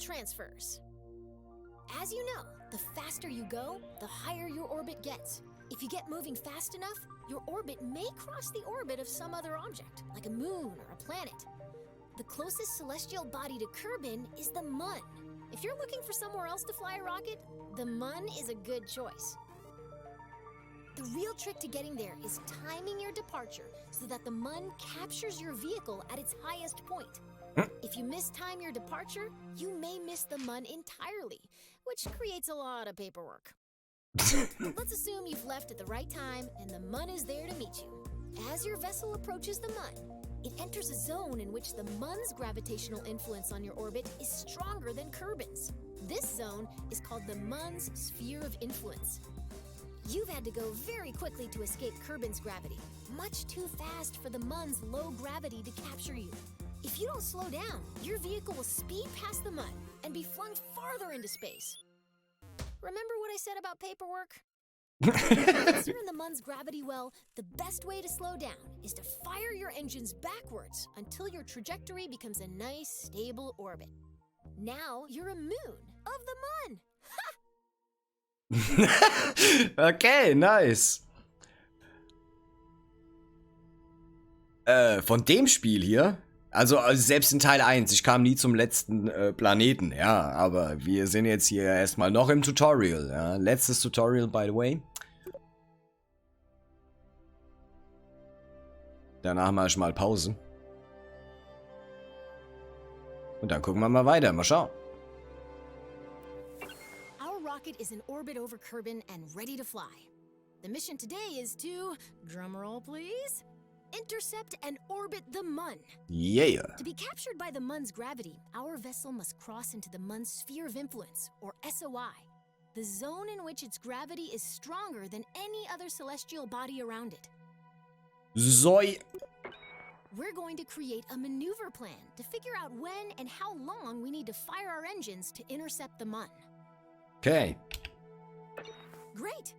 transfers. As you know, the faster you go, the higher your orbit gets. If you get moving fast enough, your orbit may cross the orbit of some other object, like a moon or a planet. The closest celestial body to Kerbin is the Mun. If you're looking for somewhere else to fly a rocket, the Mun is a good choice. The real trick to getting there is timing your departure so that the Mun captures your vehicle at its highest point. If you mistime your departure, you may miss the Mun entirely, which creates a lot of paperwork. Let's assume you've left at the right time and the Mun is there to meet you. As your vessel approaches the Mun, it enters a zone in which the Mun's gravitational influence on your orbit is stronger than Kerbin's. This zone is called the Mun's sphere of influence. You've had to go very quickly to escape Kerbin's gravity, much too fast for the Mun's low gravity to capture you. If you don't slow down, your vehicle will speed past the Mun and be flung farther into space. Remember what I said about paperwork? Once you're in the Mun's gravity well, the best way to slow down is to fire your engines backwards until your trajectory becomes a nice, stable orbit. Now you're a moon of the Mun! Ha! Okay, nice. Von dem Spiel hier? Also selbst in Teil 1, ich kam nie zum letzten Planeten, ja, aber wir sind jetzt hier erstmal noch im Tutorial, ja. Letztes Tutorial, by the way. Danach mache ich mal Pause. Und dann gucken wir mal weiter, mal schauen. Our rocket is in orbit over Kerbin and ready to fly. The mission today is to, drumroll please, intercept and orbit the Mun. Yeah. To be captured by the Mun's gravity, our vessel must cross into the Mun's sphere of influence, or SOI, the zone in which its gravity is stronger than any other celestial body around it. Zoi. We're going to create a maneuver plan to figure out when and how long we need to fire our engines to intercept the Mun. Okay. Great!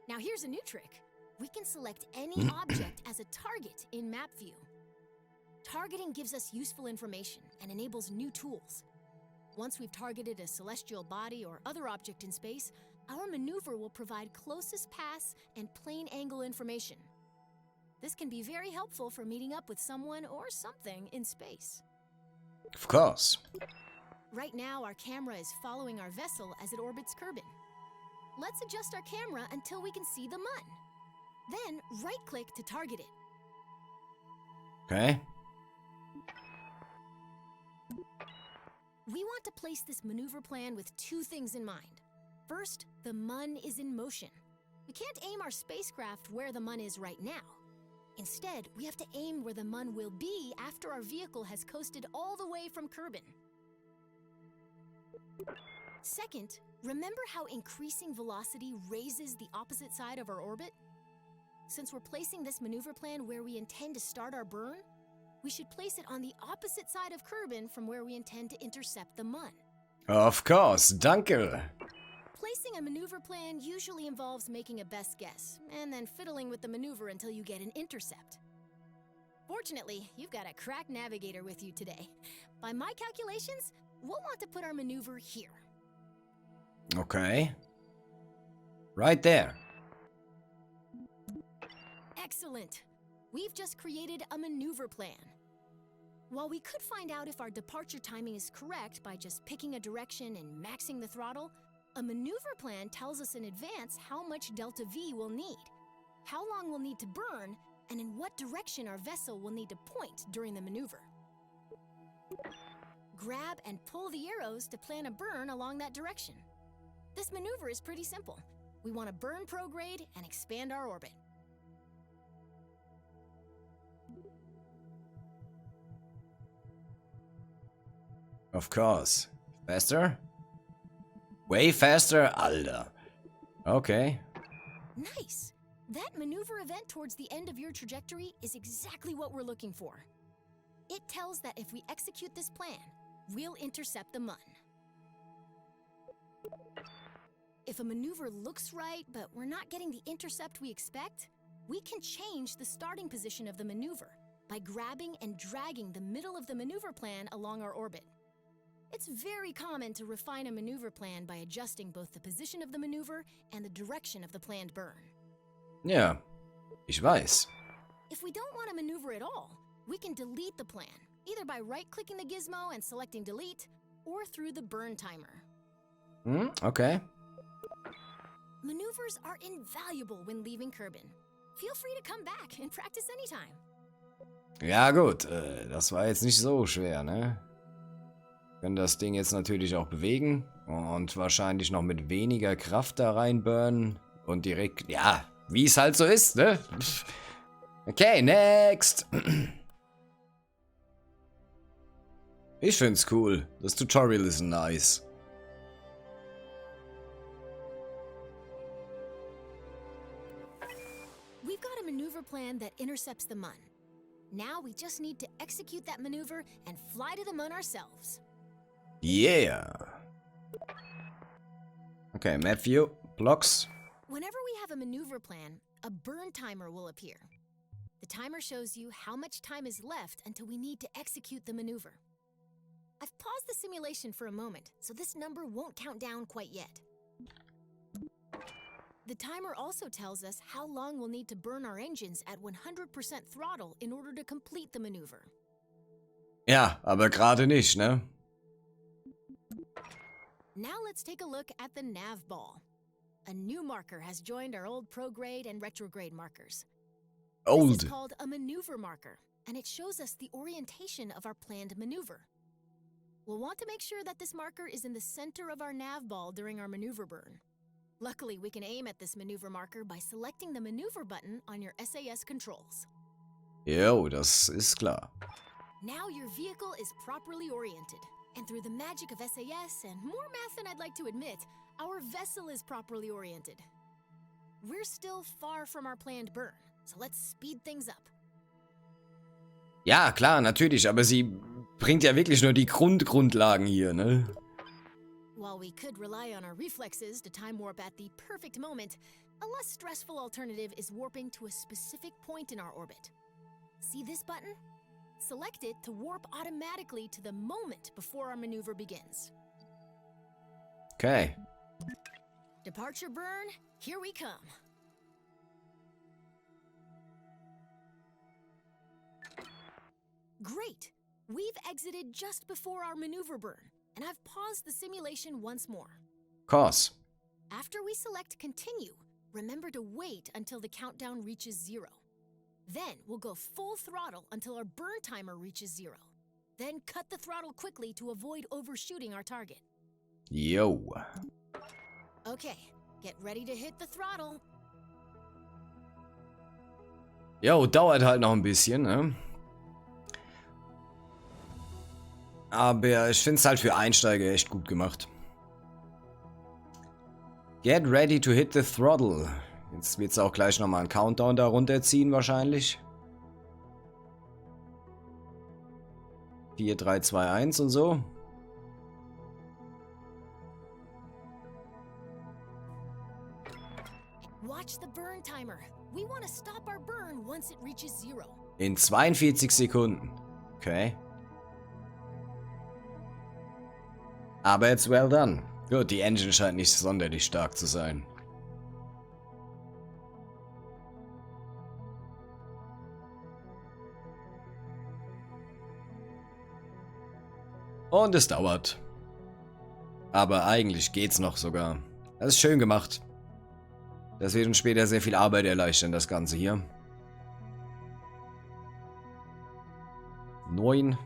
Now here's a new trick. We can select any object as a target in map view. Targeting gives us useful information and enables new tools. Once we've targeted a celestial body or other object in space, our maneuver will provide closest pass and plane angle information. This can be very helpful for meeting up with someone or something in space. Of course. Right now, our camera is following our vessel as it orbits Kerbin. Let's adjust our camera until we can see the Mun. Then, right-click to target it. Okay. We want to place this maneuver plan with two things in mind. First, the Mun is in motion. We can't aim our spacecraft where the Mun is right now. Instead, we have to aim where the Mun will be after our vehicle has coasted all the way from Kerbin. Second, remember how increasing velocity raises the opposite side of our orbit? Since we're placing this maneuver plan where we intend to start our burn, we should place it on the opposite side of Kerbin from where we intend to intercept the Mun. Of course, danke. Placing a maneuver plan usually involves making a best guess, and then fiddling with the maneuver until you get an intercept. Fortunately, you've got a crack navigator with you today. By my calculations, we'll want to put our maneuver here. Okay. Right there. Excellent! We've just created a maneuver plan. While we could find out if our departure timing is correct by just picking a direction and maxing the throttle, a maneuver plan tells us in advance how much delta V we'll need, how long we'll need to burn, and in what direction our vessel will need to point during the maneuver. Grab and pull the arrows to plan a burn along that direction. This maneuver is pretty simple. We want to burn prograde and expand our orbit. Of course. Faster? Way faster, Alter. Okay. Nice! That maneuver event towards the end of your trajectory is exactly what we're looking for. It tells that if we execute this plan, we'll intercept the Mun. If a maneuver looks right, but we're not getting the intercept we expect, we can change the starting position of the maneuver by grabbing and dragging the middle of the maneuver plan along our orbit. It's very common to refine a maneuver plan by adjusting both the position of the maneuver and the direction of the planned burn. Ja, ich weiß. If we don't want to maneuver at all, we can delete the plan, either by right-clicking the gizmo and selecting delete, or through the burn timer. Okay. Maneuvers are invaluable when leaving Kerbin. Feel free to come back and practice anytime. Ja gut, das war jetzt nicht so schwer, ne? Wir können das Ding jetzt natürlich auch bewegen und wahrscheinlich noch mit weniger Kraft da reinburnen und direkt, ja, wie es halt so ist, ne? Okay, next! Ich find's cool. Das Tutorial ist nice. We've got a maneuver plan that intercepts the Mun. Now we just need to execute that maneuver and fly to the Mun ourselves. Yeah! Okay, map view, blocks. Whenever we have a maneuver plan, a burn timer will appear. The timer shows you how much time is left until we need to execute the maneuver. I've paused the simulation for a moment, so this number won't count down quite yet. The timer also tells us how long we'll need to burn our engines at 100% throttle in order to complete the maneuver. Ja, aber gerade nicht, ne? Now let's take a look at the nav ball. A new marker has joined our old prograde and retrograde markers. Old. This is called a maneuver marker, and it shows us the orientation of our planned maneuver. We'll want to make sure that this marker is in the center of our nav ball during our maneuver burn. Luckily, we can aim at this maneuver marker by selecting the maneuver button on your SAS controls. Jo, das ist klar. Now your vehicle is properly oriented, and through the magic of SAS and more math than I'd like to admit, our vessel is properly oriented. We're still far from our planned burn, so let's speed things up. Ja, klar, natürlich, aber sie bringt ja wirklich nur die Grundlagen hier, ne? While we could rely on our reflexes to time warp at the perfect moment, a less stressful alternative is warping to a specific point in our orbit. See this button? Select it to warp automatically to the moment before our maneuver begins. Okay. Departure burn, here we come. Great! We've exited just before our maneuver burn, and I've paused the simulation once more. Course. After we select continue, remember to wait until the countdown reaches 0. Then we'll go full throttle until our burn timer reaches 0. Then cut the throttle quickly to avoid overshooting our target. Yo. Okay, get ready to hit the throttle. Jo, dauert halt noch ein bisschen, ne? Aber ich finde es halt für Einsteiger echt gut gemacht. Get ready to hit the throttle. Jetzt wird es auch gleich nochmal einen Countdown da runterziehen wahrscheinlich. 4, 3, 2, 1 und so. Watch the burn timer. We want to stop our burn once it reaches 0. In 42 Sekunden. Okay. Aber jetzt well done. Gut, die Engine scheint nicht sonderlich stark zu sein. Und es dauert. Aber eigentlich geht's noch sogar. Das ist schön gemacht. Das wird uns später sehr viel Arbeit erleichtern, das Ganze hier. 9.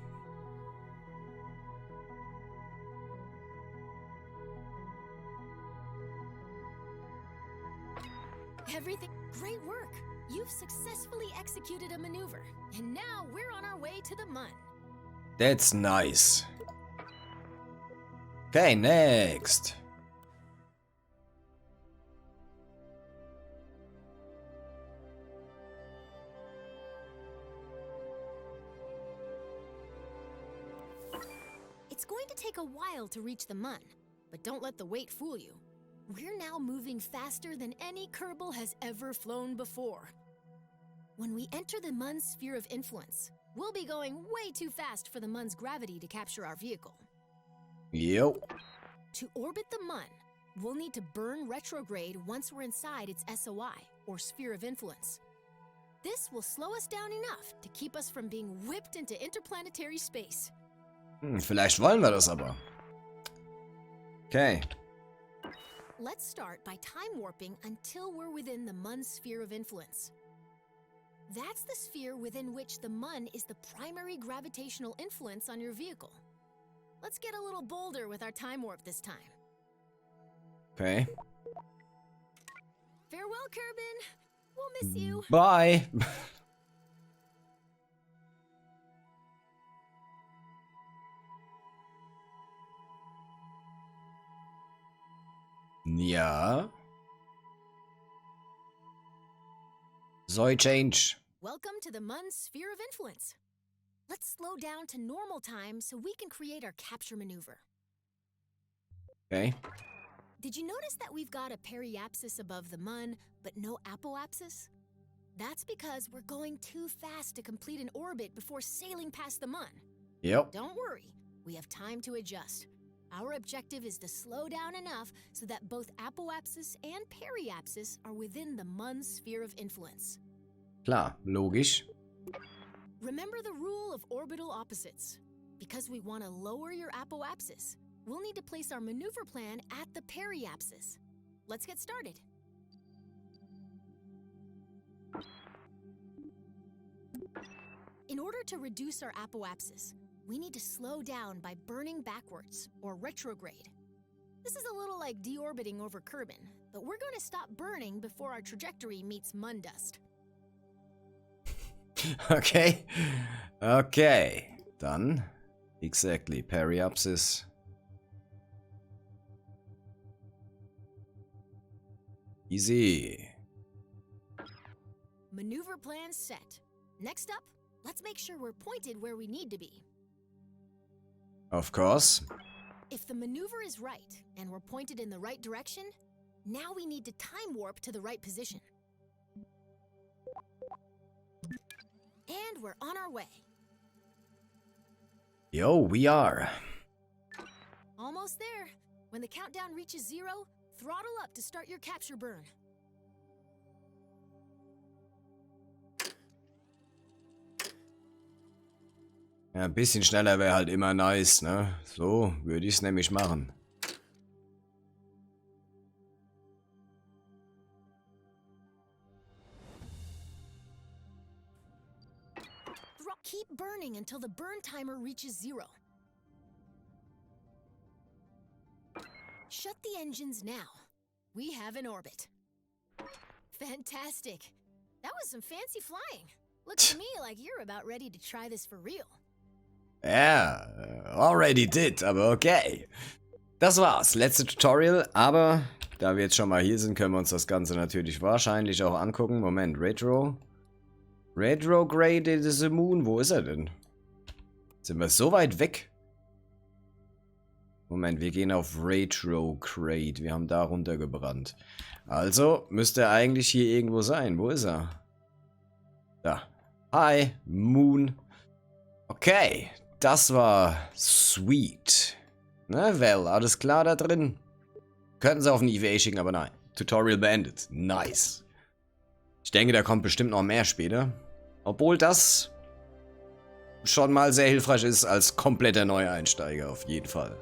Everything. Great work! You've successfully executed a maneuver, and now we're on our way to the Mun. That's nice. Okay, next. It's going to take a while to reach the Mun, but don't let the wait fool you. We're now moving faster than any Kerbal has ever flown before. When we enter the Mun's sphere of influence, we'll be going way too fast for the Mun's gravity to capture our vehicle. Jo. To orbit the Mun, we'll need to burn retrograde once we're inside its SOI, or sphere of influence. This will slow us down enough to keep us from being whipped into interplanetary space. Vielleicht wollen wir das aber. Okay. Let's start by time warping until we're within the Mun's sphere of influence. That's the sphere within which the Mun is the primary gravitational influence on your vehicle. Let's get a little bolder with our time warp this time. Okay. Farewell, Kerbin. We'll miss you. Bye. Ja. Soll change. Welcome to the Mun's sphere of influence. Let's slow down to normal time so we can create our capture maneuver. Okay. Did you notice that we've got a periapsis above the Mun, but no apoapsis? That's because we're going too fast to complete an orbit before sailing past the Mun. Yep. Don't worry, we have time to adjust. Our objective is to slow down enough so that both apoapsis and periapsis are within the Mun's sphere of influence. Klar, logisch. Remember the rule of orbital opposites. Because we want to lower your apoapsis, we'll need to place our maneuver plan at the periapsis. Let's get started. In order to reduce our apoapsis, we need to slow down by burning backwards, or retrograde. This is a little like deorbiting over Kerbin, but we're going to stop burning before our trajectory meets Mun dust. Okay. Okay. Dann. Exactly. Periapsis. Easy. Maneuver plan set. Next up, let's make sure we're pointed where we need to be. Of course. If the maneuver is right and we're pointed in the right direction, now we need to time warp to the right position. And we're on our way. Yo, we are. Almost there. When the countdown reaches 0, throttle up to start your capture burn. Ja, ein bisschen schneller wäre halt immer nice, ne? So würde ich es nämlich machen. Keep burning until the burn timer reaches 0. Shut the engines now. We have an orbit. Fantastic. That was some fancy flying. Looks to me like you're about ready to try this for real. Ja, already did, aber okay. Das war's, letzte Tutorial, aber da wir jetzt schon mal hier sind, können wir uns das Ganze natürlich wahrscheinlich auch angucken. Moment, Retrograde is the Moon, wo ist er denn? Sind wir so weit weg? Moment, wir gehen auf Retrograde, wir haben da runtergebrannt. Also, müsste er eigentlich hier irgendwo sein, wo ist er? Da. Hi, Moon. Okay, das war sweet. Na, well, alles klar da drin. Könnten sie auf eine EVA schicken, aber nein. Tutorial beendet. Nice. Ich denke, da kommt bestimmt noch mehr später. Obwohl das schon mal sehr hilfreich ist als kompletter Neueinsteiger, auf jeden Fall.